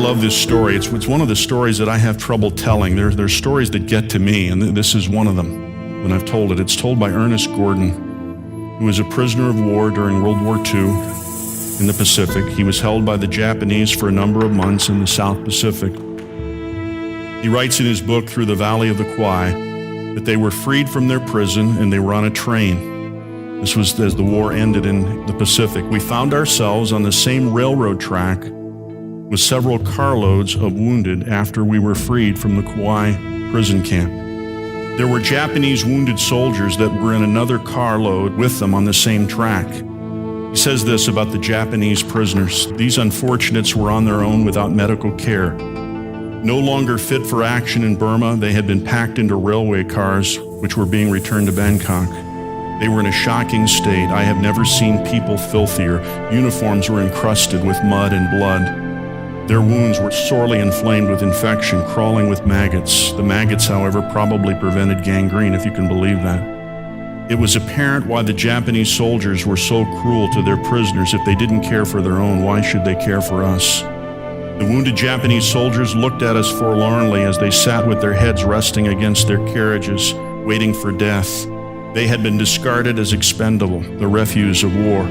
love this story. It's one of the stories that I have trouble telling. There's stories that get to me, and this is one of them. When I've told it, it's told by Earnest Gordon, who was a prisoner of war during World War II in the Pacific. He was held by the Japanese for a number of months in the South Pacific. He writes in his book, Through the Valley of the Kwai, that they were freed from their prison and they were on a train. This was as the war ended in the Pacific. We found ourselves on the same railroad track with several carloads of wounded after we were freed from the Kauai prison camp. There were Japanese wounded soldiers that were in another carload with them on the same track. He says this about the Japanese prisoners: these unfortunates were on their own without medical care. No longer fit for action in Burma, they had been packed into railway cars which were being returned to Bangkok. They were in a shocking state. I have never seen people filthier. Uniforms were encrusted with mud and blood. Their wounds were sorely inflamed with infection, crawling with maggots. The maggots, however, probably prevented gangrene, if you can believe that. It was apparent why the Japanese soldiers were so cruel to their prisoners. If they didn't care for their own, why should they care for us? The wounded Japanese soldiers looked at us forlornly as they sat with their heads resting against their carriages, waiting for death. They had been discarded as expendable, the refuse of war.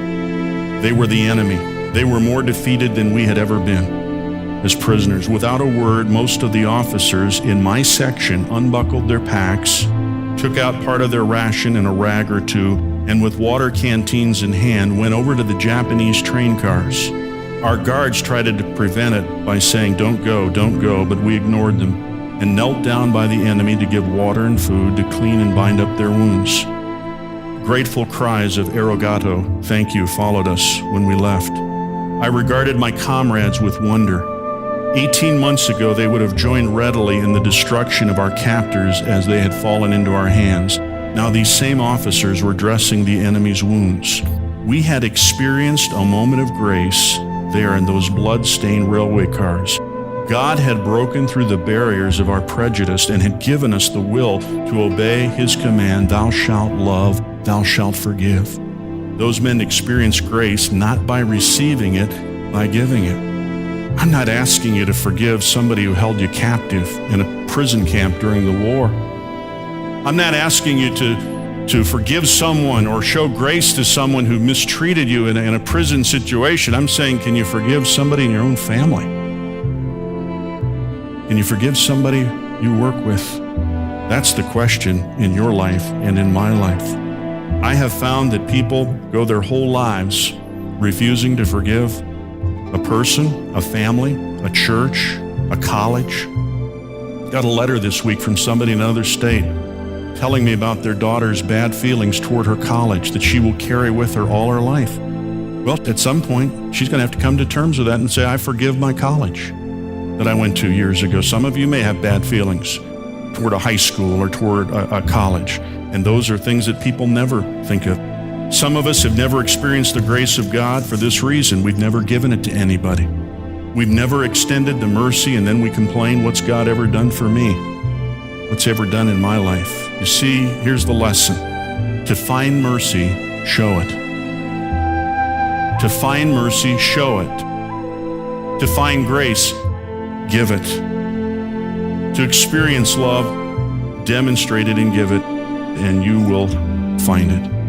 They were the enemy. They were more defeated than we had ever been. As prisoners, without a word, most of the officers in my section unbuckled their packs, took out part of their ration and a rag or two, and with water canteens in hand, went over to the Japanese train cars. Our guards tried to prevent it by saying, don't go, but we ignored them and knelt down by the enemy to give water and food to clean and bind up their wounds. Grateful cries of arigato, thank you, followed us when we left. I regarded my comrades with wonder. 18 months ago, they would have joined readily in the destruction of our captors as they had fallen into our hands. Now these same officers were dressing the enemy's wounds. We had experienced a moment of grace there in those blood-stained railway cars. God had broken through the barriers of our prejudice and had given us the will to obey His command, thou shalt love, thou shalt forgive. Those men experienced grace not by receiving it, by giving it. I'm not asking you to forgive somebody who held you captive in a prison camp during the war. I'm not asking you to forgive someone or show grace to someone who mistreated you in a prison situation. I'm saying, can you forgive somebody in your own family? Can you forgive somebody you work with? That's the question in your life and in my life. I have found that people go their whole lives refusing to forgive a person, a family, a church, a college. Got a letter this week from somebody in another state telling me about their daughter's bad feelings toward her college that she will carry with her all her life. Well, at some point, she's going to have to come to terms with that and say, I forgive my college that I went to years ago. Some of you may have bad feelings toward a high school or toward a college, and those are things that people never think of. Some of us have never experienced the grace of God for this reason. We've never given it to anybody. We've never extended the mercy, and then we complain, what's God ever done for me? What's ever done in my life? You see, here's the lesson. To find mercy, show it. To find mercy, show it. To find grace, give it. To experience love, demonstrate it and give it, and you will find it.